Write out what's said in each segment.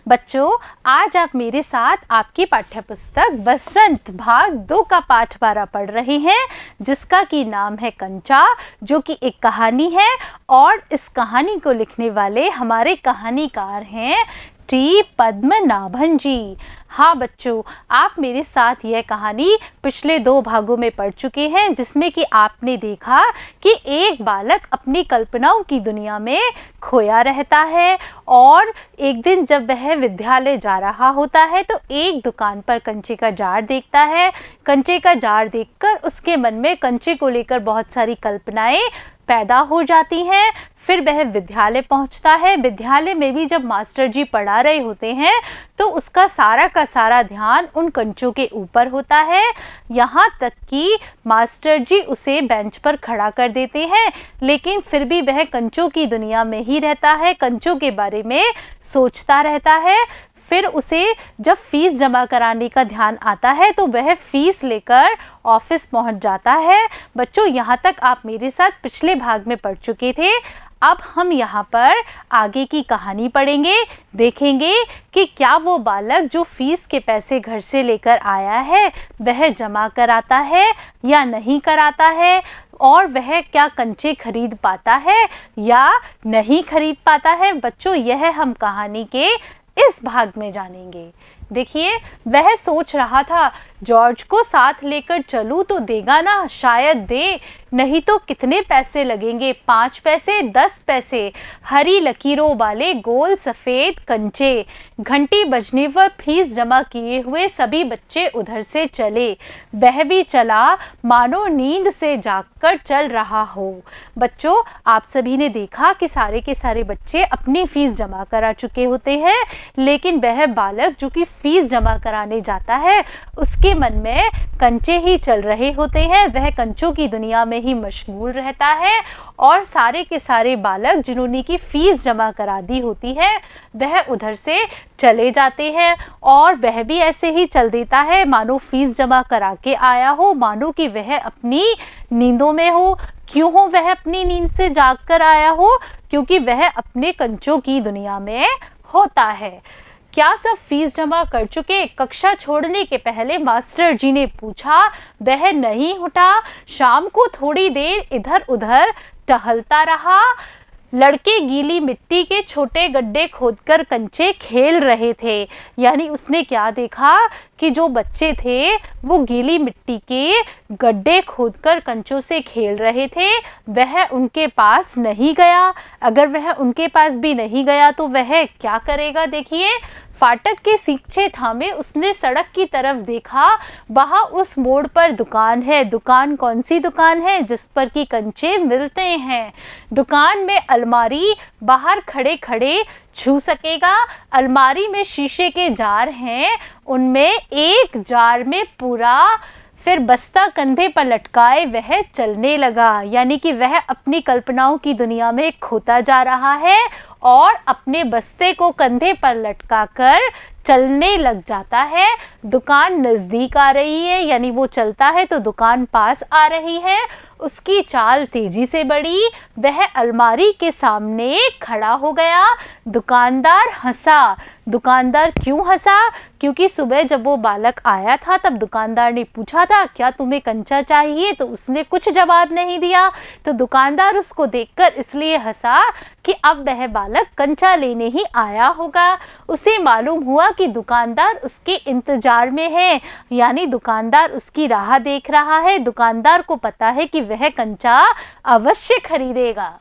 बच्चों, आज आप मेरे साथ आपकी पाठ्यपुस्तक बसंत भाग 2 का पाठ 12 पढ़ रहे हैं, जिसका की नाम है कंचा, जो कि एक कहानी है। और इस कहानी को लिखने वाले हमारे कहानीकार हैं टी पद्मनाभन जी। हाँ बच्चों, आप मेरे साथ यह कहानी पिछले 2 भागों में पढ़ चुके हैं, जिसमें कि आपने देखा कि एक बालक अपनी कल्पनाओं की दुनिया में खोया रहता है और एक दिन जब वह विद्यालय जा रहा होता है तो एक दुकान पर कंचे का जार देखता है। कंचे का जार देखकर उसके मन में कंचे को लेकर बहुत सारी कल्पनाएं पैदा हो जाती हैं। फिर वह विद्यालय पहुंचता है। विद्यालय में भी जब मास्टर जी पढ़ा रहे होते हैं तो उसका सारा का सारा ध्यान उन कंचों के ऊपर होता है, यहाँ तक कि मास्टर जी उसे बेंच पर खड़ा कर देते हैं, लेकिन फिर भी वह कंचों की दुनिया में ही रहता है, कंचों के बारे में सोचता रहता है। फिर उसे जब फीस जमा कराने का ध्यान आता है तो वह फीस लेकर ऑफिस पहुंच जाता है। बच्चों, यहाँ तक आप मेरे साथ पिछले भाग में पढ़ चुके थे। अब हम यहाँ पर आगे की कहानी पढ़ेंगे, देखेंगे कि क्या वो बालक जो फीस के पैसे घर से लेकर आया है वह जमा कराता है या नहीं कराता है, और वह क्या कंचे खरीद पाता है या नहीं खरीद पाता है। बच्चों, यह हम कहानी के इस भाग में जानेंगे। देखिए, वह सोच रहा था जॉर्ज को साथ लेकर चलूं तो देगा ना, शायद दे, नहीं तो कितने पैसे लगेंगे, 5 पैसे 10 पैसे। हरी लकीरों वाले गोल सफ़ेद कंचे। घंटी बजने पर फीस जमा किए हुए सभी बच्चे उधर से चले। वह भी चला मानो नींद से जागकर चल रहा हो। बच्चों, आप सभी ने देखा कि सारे के सारे बच्चे अपनी फीस जमा करा चुके होते हैं, लेकिन वह बालक जो कि फीस जमा कराने जाता है उसके मन में कंचे ही चल रहे होते हैं। वह कंचों की दुनिया में ही मशगूल रहता है और सारे के सारे बालक जिन्होंने की फीस जमा करा दी होती है वह उधर से चले जाते हैं, और वह भी ऐसे ही चल देता है मानो फीस जमा करा के आया हो, मानो कि वह अपनी नींदों में हो। क्यों हो वह अपनी नींद से जाग कर आया हो? क्योंकि वह अपने कंचों की दुनिया में होता है। क्या सब फीस जमा कर चुके? कक्षा छोड़ने के पहले मास्टर जी ने पूछा। वह नहीं उठा। शाम को थोड़ी देर इधर उधर टहलता रहा। लड़के गीली मिट्टी के छोटे गड्ढे खोदकर कंचे खेल रहे थे। यानी उसने क्या देखा कि जो बच्चे थे वो गीली मिट्टी के गड्ढे खोदकर कंचों से खेल रहे थे। वह उनके पास नहीं गया। अगर वह उनके पास भी नहीं गया तो वह क्या करेगा? देखिए, फाटक के सींचे थामे उसने सड़क की तरफ देखा। वहाँ उस मोड़ पर दुकान है। दुकान कौन सी दुकान है? जिस पर कि कंचे मिलते हैं। दुकान में अलमारी, बाहर खड़े खड़े छू सकेगा। अलमारी में शीशे के जार हैं, उनमें एक जार में पूरा। फिर बस्ता कंधे पर लटकाए वह चलने लगा। यानी कि वह अपनी कल्पनाओं की दुनिया में खोता जा रहा है और अपने बस्ते को कंधे पर लटकाकर चलने लग जाता है। दुकान नज़दीक आ रही है, यानी वो चलता है तो दुकान पास आ रही है। उसकी चाल तेजी से बढ़ी। वह अलमारी के सामने खड़ा हो गया। दुकानदार हंसा। दुकानदार क्यों हंसा? क्योंकि सुबह जब वो बालक आया था तब दुकानदार ने पूछा था क्या तुम्हें कंचा चाहिए, तो उसने कुछ जवाब नहीं दिया। तो दुकानदार उसको देखकर इसलिए हंसा कि अब वह बालक कंचा लेने ही आया होगा। उसे मालूम हुआ कि दुकानदार उसके इंतजार में है, यानी दुकानदार उसकी राह देख रहा है। दुकानदार को पता है कि वह कंचा अवश्य खरीदेगा।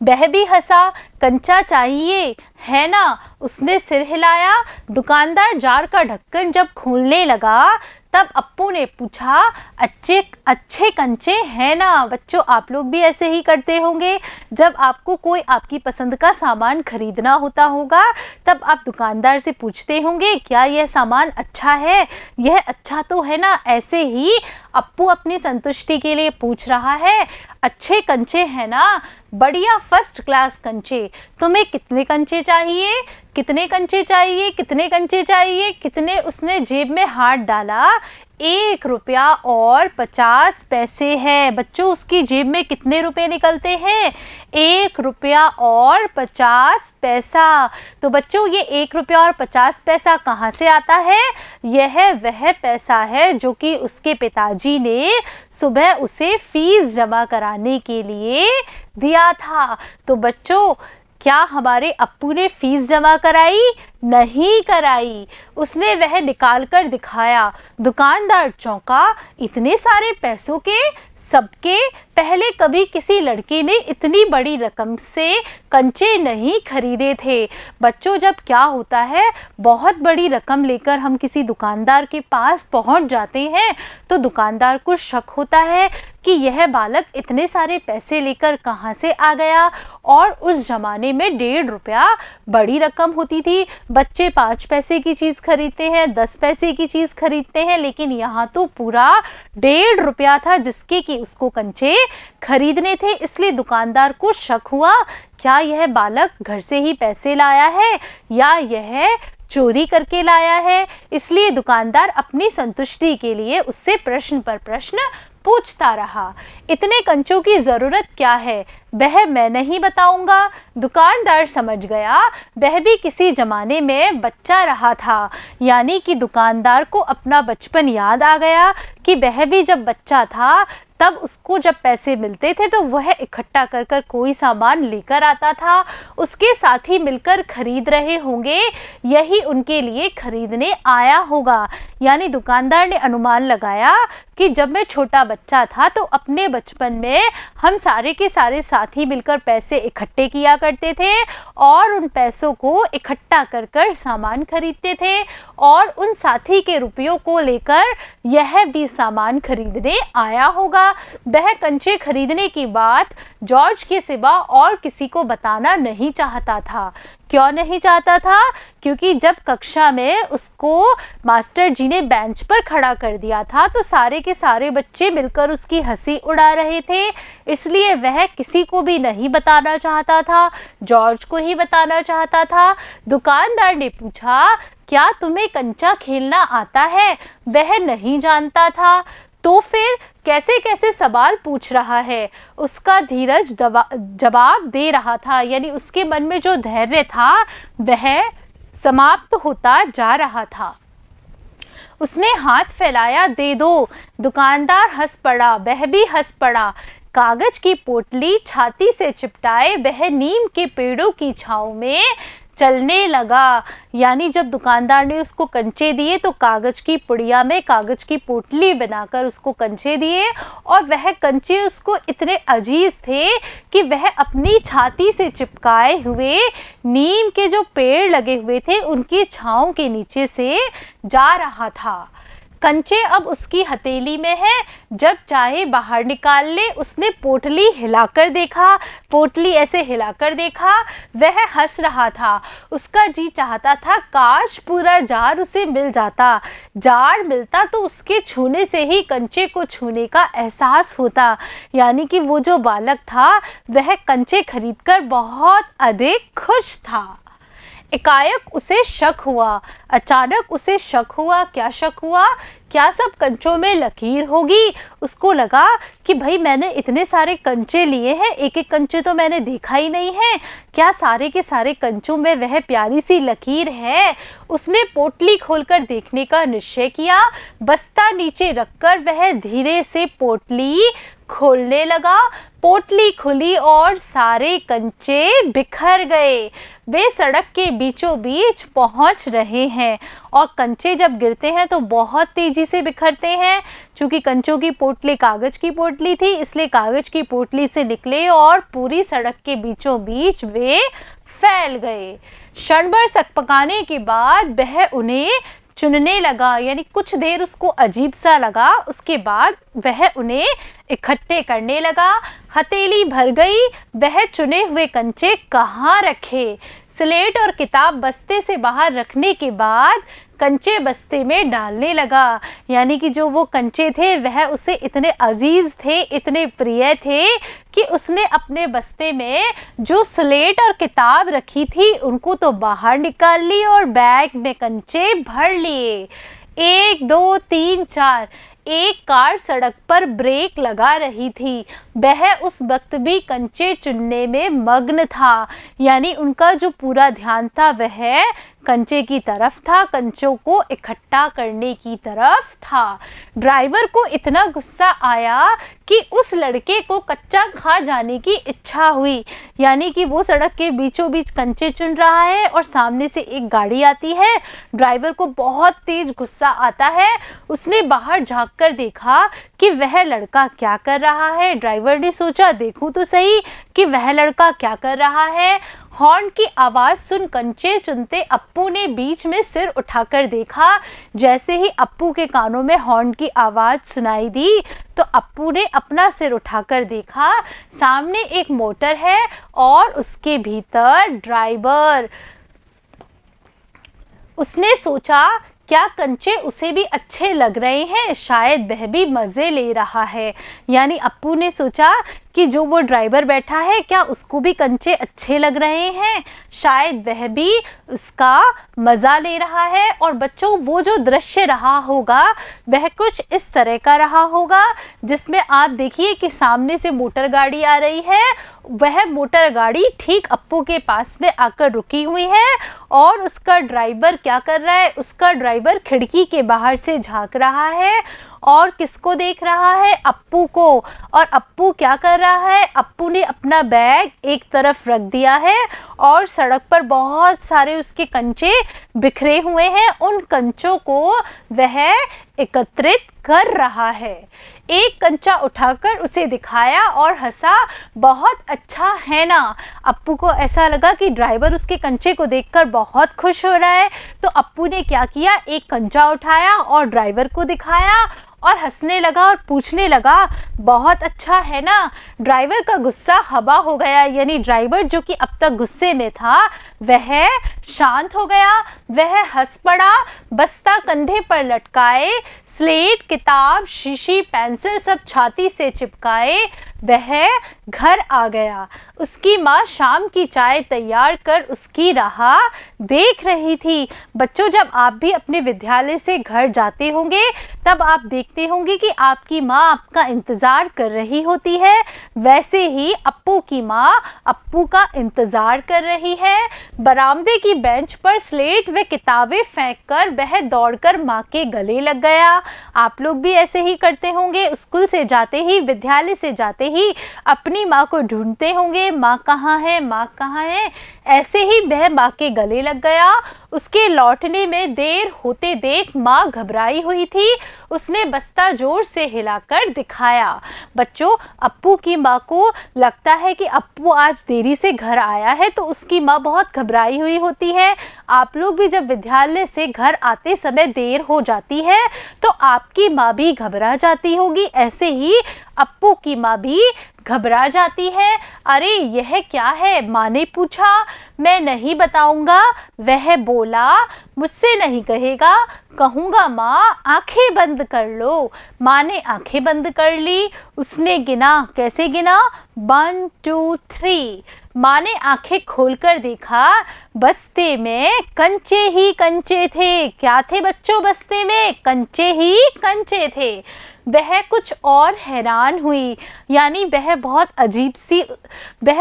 वह भी हंसा। कंचा चाहिए है ना? उसने सिर हिलाया। दुकानदार जार का ढक्कन जब खोलने लगा तब अप्पू ने पूछा, अच्छे कंचे हैं ना? बच्चों, आप लोग भी ऐसे ही करते होंगे। जब आपको कोई आपकी पसंद का सामान खरीदना होता होगा तब आप दुकानदार से पूछते होंगे क्या यह सामान अच्छा है, यह अच्छा तो है ना? ऐसे ही अप्पू अपनी संतुष्टि के लिए पूछ रहा है, अच्छे कंचे हैं ना? बढ़िया फर्स्ट क्लास कंचे। तुम्हें कितने कंचे चाहिए? कितने कंचे चाहिए? कितने कंचे चाहिए? कितने? उसने जेब में हाथ डाला। 1 रुपया और 50 पैसे है। बच्चों, उसकी जेब में कितने रुपए निकलते हैं? 1 रुपया और 50 पैसा। तो बच्चों, ये 1 रुपया और 50 पैसा कहाँ से आता है? यह वह पैसा है जो कि उसके पिताजी ने सुबह उसे फीस जमा कराने के लिए दिया था। तो बच्चों, क्या हमारे अप्पू ने फीस जमा कराई? नहीं कराई। उसने वह निकाल कर दिखाया। दुकानदार चौंका, इतने सारे पैसों के सबके? पहले कभी किसी लड़के ने इतनी बड़ी रकम से कंचे नहीं खरीदे थे। बच्चों, जब क्या होता है, बहुत बड़ी रकम लेकर हम किसी दुकानदार के पास पहुंच जाते हैं तो दुकानदार को शक होता है कि यह बालक इतने सारे पैसे लेकर कहाँ से आ गया। और उस जमाने में 1.5 रुपया बड़ी रकम होती थी। बच्चे 5 पैसे की चीज़ खरीदते हैं, 10 पैसे की चीज़ खरीदते हैं, लेकिन यहाँ तो पूरा 1.5 रुपया था जिसके कि उसको कंचे खरीदने थे। इसलिए दुकानदार को शक हुआ, क्या यह बालक घर से ही पैसे लाया है या यह चोरी करके लाया है। इसलिए दुकानदार अपनी संतुष्टि के लिए उससे प्रश्न पर प्रश्न पूछता रहा। इतने कंचों की ज़रूरत क्या है, वह मैं नहीं बताऊंगा। दुकानदार समझ गया वह भी किसी ज़माने में बच्चा रहा था। यानी कि दुकानदार को अपना बचपन याद आ गया कि वह भी जब बच्चा था तब उसको जब पैसे मिलते थे तो वह इकट्ठा कर कर कोई सामान लेकर आता था। उसके साथी मिलकर खरीद रहे होंगे, यही उनके लिए खरीदने आया होगा। यानी दुकानदार ने अनुमान लगाया कि जब मैं छोटा बच्चा था तो अपने बचपन में हम सारे के सारे साथी मिलकर पैसे इकट्ठे किया करते थे और उन पैसों को इकट्ठा कर कर सामान खरीदते थे और उन साथी के रुपयों को लेकर यह भी सामान खरीदने आया होगा। वह कंचे खरीदने की बात जॉर्ज के सिवा और किसी को बताना नहीं चाहता था। क्यों नहीं चाहता था? क्योंकि जब कक्षा में उसको मास्टर जी ने बेंच पर खड़ा कर दिया था तो सारे के सारे बच्चे मिलकर उसकी हंसी उड़ा रहे थे। इसलिए वह किसी को भी नहीं बताना चाहता था, जॉर्ज को ही बताना चाहता था। दुकानदार ने पूछा, क्या तुम्हें कंचा खेलना आता है? वह नहीं जानता था। तो फिर कैसे कैसे सवाल पूछ रहा है, उसका धीरज जवाब दे रहा था। यानी उसके मन में जो धैर्य था वह समाप्त होता जा रहा था। उसने हाथ फैलाया, दे दो। दुकानदार हंस पड़ा, वह भी हंस पड़ा। कागज की पोटली छाती से चिपटाए वह नीम के पेड़ों की छांव में चलने लगा। यानी जब दुकानदार ने उसको कंचे दिए तो कागज की पुड़िया में कागज की पोटली बनाकर उसको कंचे दिए और वह कंचे उसको इतने अजीज थे कि वह अपनी छाती से चिपकाए हुए नीम के जो पेड़ लगे हुए थे उनकी छांव के नीचे से जा रहा था। कंचे अब उसकी हथेली में है, जब चाहे बाहर निकाल ले। उसने पोटली हिलाकर देखा, पोटली ऐसे हिलाकर देखा, वह हंस रहा था। उसका जी चाहता था काश पूरा जार उसे मिल जाता। जार मिलता तो उसके छूने से ही कंचे को छूने का एहसास होता। यानी कि वो जो बालक था वह कंचे खरीदकर बहुत अधिक खुश था। एकाएक उसे शक हुआ, अचानक उसे शक हुआ। क्या शक हुआ? क्या सब कंचों में लकीर होगी? उसको लगा कि भाई मैंने इतने सारे कंचे लिए हैं, एक एक कंचे तो मैंने देखा ही नहीं है। क्या सारे के सारे कंचों में वह प्यारी सी लकीर है? उसने पोटली खोलकर देखने का निश्चय किया। बस्ता नीचे रखकर वह धीरे से पोटली खोलने लगा। पोटली खुली और सारे कंचे बिखर गए। वे सड़क के बीचों बीच पहुंच रहे हैं और कंचे जब गिरते हैं तो बहुत तेजी से बिखरते हैं। चूंकि कंचों की पोटली कागज की पोटली थी इसलिए कागज की पोटली से निकले और पूरी सड़क के बीचों बीच वे फैल गए। क्षण भर सकपकाने के बाद वह उन्हें चुनने लगा। यानी कुछ देर उसको अजीब सा लगा, उसके बाद वह उन्हें इकट्ठे करने लगा। हथेली भर गई। वह चुने हुए कंचे कहाँ रखे? स्लेट और किताब बस्ते से बाहर रखने के बाद कंचे बस्ते में डालने लगा। यानी कि जो वो कंचे थे वह उसे इतने अजीज थे, इतने प्रिय थे कि उसने अपने बस्ते में जो स्लेट और किताब रखी थी उनको तो बाहर निकाल ली और बैग में कंचे भर लिए। 1 2 3 4 एक कार सड़क पर ब्रेक लगा रही थी। वह उस वक्त भी कंचे चुनने में मग्न था, यानी उनका जो पूरा ध्यान था वह कंचे की तरफ था, कंचों को इकट्ठा करने की तरफ था। ड्राइवर को इतना गुस्सा आया कि उस लड़के को कच्चा खा जाने की इच्छा हुई, यानी कि वो सड़क के बीचों बीच कंचे चुन रहा है और सामने से एक गाड़ी आती है। ड्राइवर को बहुत तेज गुस्सा आता है। उसने बाहर झांक कर देखा कि वह लड़का क्या कर रहा है। ड्राइवर ने सोचा देखूं तो सही कि वह लड़का क्या कर रहा है। हॉर्न की आवाज़ सुन कंचे चुनते अप्पू ने बीच में सिर उठाकर देखा। जैसे ही अप्पू के कानों में हॉर्न की आवाज़ सुनाई दी तो अप्पू ने अपना सिर उठाकर देखा। सामने एक मोटर है और उसके भीतर ड्राइवर। उसने सोचा क्या कंचे उसे भी अच्छे लग रहे हैं, शायद वह भी मज़े ले रहा है। यानी अप्पू ने सोचा कि जो वो ड्राइवर बैठा है क्या उसको भी कंचे अच्छे लग रहे हैं, शायद वह भी उसका मज़ा ले रहा है। और बच्चों वो जो दृश्य रहा होगा वह कुछ इस तरह का रहा होगा, जिसमें आप देखिए कि सामने से मोटर गाड़ी आ रही है। वह मोटर गाड़ी ठीक अप्पू के पास में आकर रुकी हुई है और उसका ड्राइवर क्या कर रहा है, उसका ड्राइवर खिड़की के बाहर से झांक रहा है और किसको देख रहा है, अप्पू को। और अप्पू क्या कर रहा है, अप्पू ने अपना बैग एक तरफ रख दिया है और सड़क पर बहुत सारे उसके कंचे बिखरे हुए हैं। उन कंचों को वह एकत्रित कर रहा है। एक कंचा उठाकर उसे दिखाया और हंसा, बहुत अच्छा है ना। अप्पू को ऐसा लगा कि ड्राइवर उसके कंचे को देखकर बहुत खुश हो रहा है, तो अप्पू ने क्या किया, एक कंचा उठाया और ड्राइवर को दिखाया और हंसने लगा और पूछने लगा बहुत अच्छा है ना। ड्राइवर का गुस्सा हवा हो गया, यानी ड्राइवर जो कि अब तक गुस्से में था वह शांत हो गया। वह हंस पड़ा, बस्ता कंधे पर लटकाए, स्लेट किताब शीशी पेंसिल सब छाती से चिपकाए वह घर आ गया। उसकी माँ शाम की चाय तैयार कर उसकी राह देख रही थी। बच्चों जब आप भी अपने विद्यालय से घर जाते होंगे तब आप देखते होंगे कि आपकी माँ आपका इंतज़ार कर रही होती है। वैसे ही अप्पू की माँ अप्पू का इंतज़ार कर रही है। बरामदे की बेंच पर स्लेट व किताबें फेंक कर वह दौड़कर माँ के गले लग गया। आप लोग भी ऐसे ही करते होंगे, स्कूल से जाते ही, विद्यालय से जाते ही अपनी माँ को ढूंढते होंगे, माँ कहाँ है, माँ कहाँ है। ऐसे ही वह माँ के गले लग गया। उसके लौटने में देर होते देख माँ घबराई हुई थी। उसने बस्ता जोर से हिलाकर दिखाया। बच्चों अप्पू की माँ को लगता है कि अप्पू आज देरी से घर आया है, तो उसकी माँ बहुत घबराई हुई होती है। आप लोग भी जब विद्यालय से घर आते समय देर हो जाती है तो आपकी माँ भी घबरा जाती होगी। ऐसे ही अप्पू की माँ भी घबरा जाती है। अरे यह क्या है, माँ ने पूछा। मैं नहीं बताऊंगा, वह बोला। मुझसे नहीं कहेगा, कहूँगा माँ, आंखें बंद कर लो। माँ ने आंखें बंद कर ली। उसने गिना, कैसे गिना, 1 2 3। माँ ने आंखें खोलकर देखा, बस्ते में कंचे ही कंचे थे। क्या थे बच्चों बस्ते में, कंचे ही कंचे थे। वह कुछ और हैरान हुई, यानी वह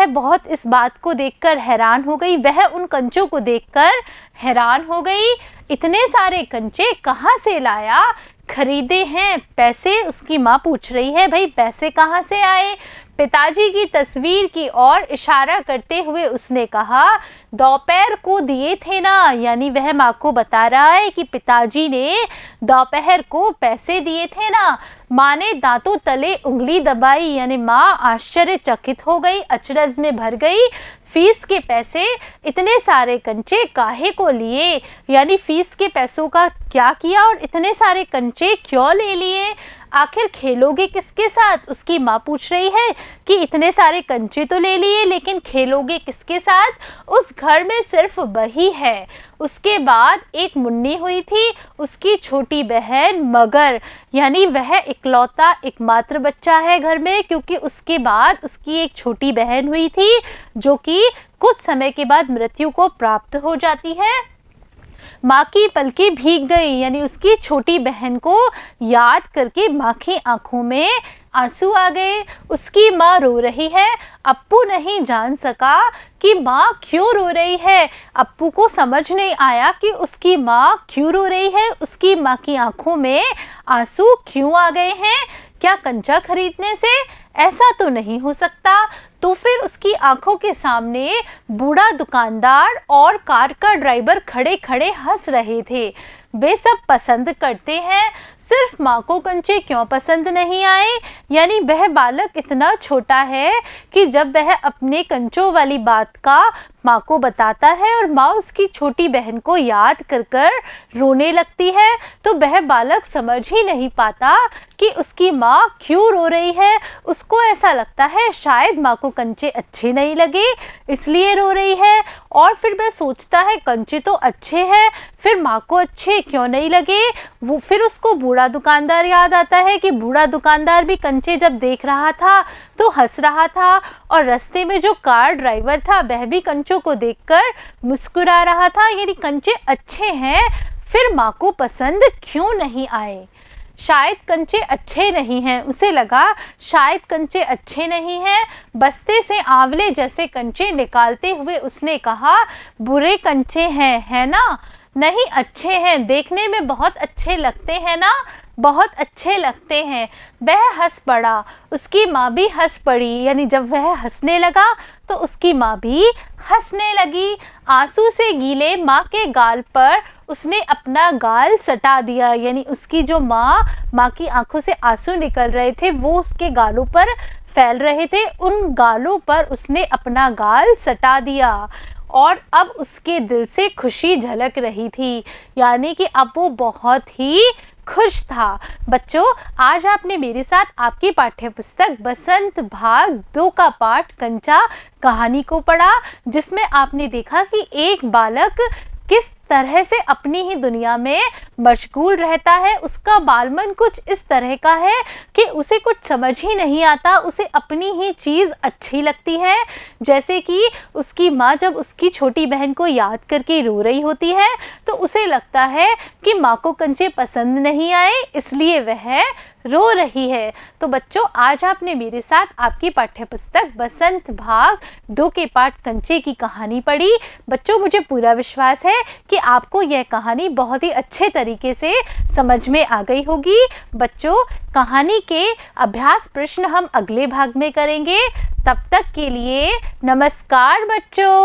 बहुत इस बात को देखकर हैरान हो गई। वह उन कंचों को देखकर हैरान हो गई। इतने सारे कंचे कहाँ से लाया, खरीदे हैं, पैसे, उसकी माँ पूछ रही है भाई पैसे कहाँ से आए। पिताजी की तस्वीर की ओर इशारा करते हुए उसने कहा, दोपहर को दिए थे ना। यानी वह माँ को बता रहा है कि पिताजी ने दोपहर को पैसे दिए थे ना। माँ ने दांतों तले उंगली दबाई, यानी माँ आश्चर्यचकित हो गई, अचरज में भर गई। फीस के पैसे, इतने सारे कंचे काहे को लिए, यानी फीस के पैसों का क्या किया और इतने सारे कंचे क्यों ले लिए। आखिर खेलोगे किसके साथ, उसकी माँ पूछ रही है कि इतने सारे कंचे तो ले लिए लेकिन खेलोगे किसके साथ। उस घर में सिर्फ वही है। उसके बाद एक मुन्नी हुई थी, उसकी छोटी बहन मगर, यानी वह इकलौता एकमात्र बच्चा है घर में, क्योंकि उसके बाद उसकी एक छोटी बहन हुई थी जो कि कुछ समय के बाद मृत्यु को प्राप्त हो जाती है। माँ की पलकें भीग गई, यानी उसकी छोटी बहन को याद करके माँ की आंखों में आंसू आ गए। उसकी माँ रो रही है। अप्पू नहीं जान सका कि माँ क्यों रो रही है। अप्पू को समझ नहीं आया कि उसकी माँ क्यों रो रही है, उसकी माँ की आंखों में आंसू क्यों आ गए हैं। क्या कंचा खरीदने से? ऐसा तो नहीं हो सकता। तो फिर उसकी आंखों के सामने बूढ़ा दुकानदार और कार का ड्राइवर खड़े खड़े हंस रहे थे। वे सब पसंद करते हैं, सिर्फ माँ को कंचे क्यों पसंद नहीं आए? यानी वह बालक इतना छोटा है कि जब वह अपने कंचों वाली बात का माँ को बताता है और माँ उसकी छोटी बहन को याद कर कर रोने लगती है, तो वह बालक समझ ही नहीं पाता कि उसकी माँ क्यों रो रही है। उसको ऐसा लगता है शायद माँ को कंचे अच्छे नहीं लगे इसलिए रो रही है। और फिर वह सोचता है कंचे तो अच्छे हैं, फिर माँ को अच्छे क्यों नहीं लगे। वो फिर उसको बूढ़ा दुकानदार याद आता है कि बूढ़ा दुकानदार भी कंचे जब देख रहा था तो हंस रहा था, और रास्ते में जो कार ड्राइवर था वह भी कंचों को देखकर मुस्कुरा रहा था। यानी कंचे अच्छे हैं, फिर माँ को पसंद क्यों नहीं आए? शायद कंचे अच्छे नहीं हैं। उसे लगा शायद कंचे अच्छे नहीं हैं। बस्ते से आंवले जैसे कंचे निकालते हुए उसने कहा, बुरे कंचे हैं, है ना? नहीं, अच्छे हैं, देखने में बहुत अच्छे लगते हैं ना, बहुत अच्छे लगते हैं। वह हंस पड़ा, उसकी माँ भी हंस पड़ी। यानी जब वह हंसने लगा तो उसकी माँ भी हंसने लगी। आंसू से गीले माँ के गाल पर उसने अपना गाल सटा दिया। यानी उसकी जो माँ की आंखों से आंसू निकल रहे थे वो उसके गालों पर फैल रहे थे, उन गालों पर उसने अपना गाल सटा दिया। और अब उसके दिल से खुशी झलक रही थी, यानी कि अब वो बहुत ही खुश था। बच्चों, आज आपने मेरे साथ आपकी पाठ्यपुस्तक बसंत भाग 2 का पाठ कंचा कहानी को पढ़ा, जिसमें आपने देखा कि एक बालक किस तरह से अपनी ही दुनिया में मशगूल रहता है। उसका बालमन कुछ इस तरह का है कि उसे कुछ समझ ही नहीं आता, उसे अपनी ही चीज़ अच्छी लगती है। जैसे कि उसकी माँ जब उसकी छोटी बहन को याद करके रो रही होती है तो उसे लगता है कि माँ को कंचे पसंद नहीं आए इसलिए वह रो रही है। तो बच्चों, आज आपने मेरे साथ आपकी पाठ्यपुस्तक बसंत भाग 2 के पाठ कंचे की कहानी पढ़ी। बच्चों, मुझे पूरा विश्वास है कि आपको यह कहानी बहुत ही अच्छे तरीके से समझ में आ गई होगी। बच्चों, कहानी के अभ्यास प्रश्न हम अगले भाग में करेंगे। तब तक के लिए नमस्कार बच्चों।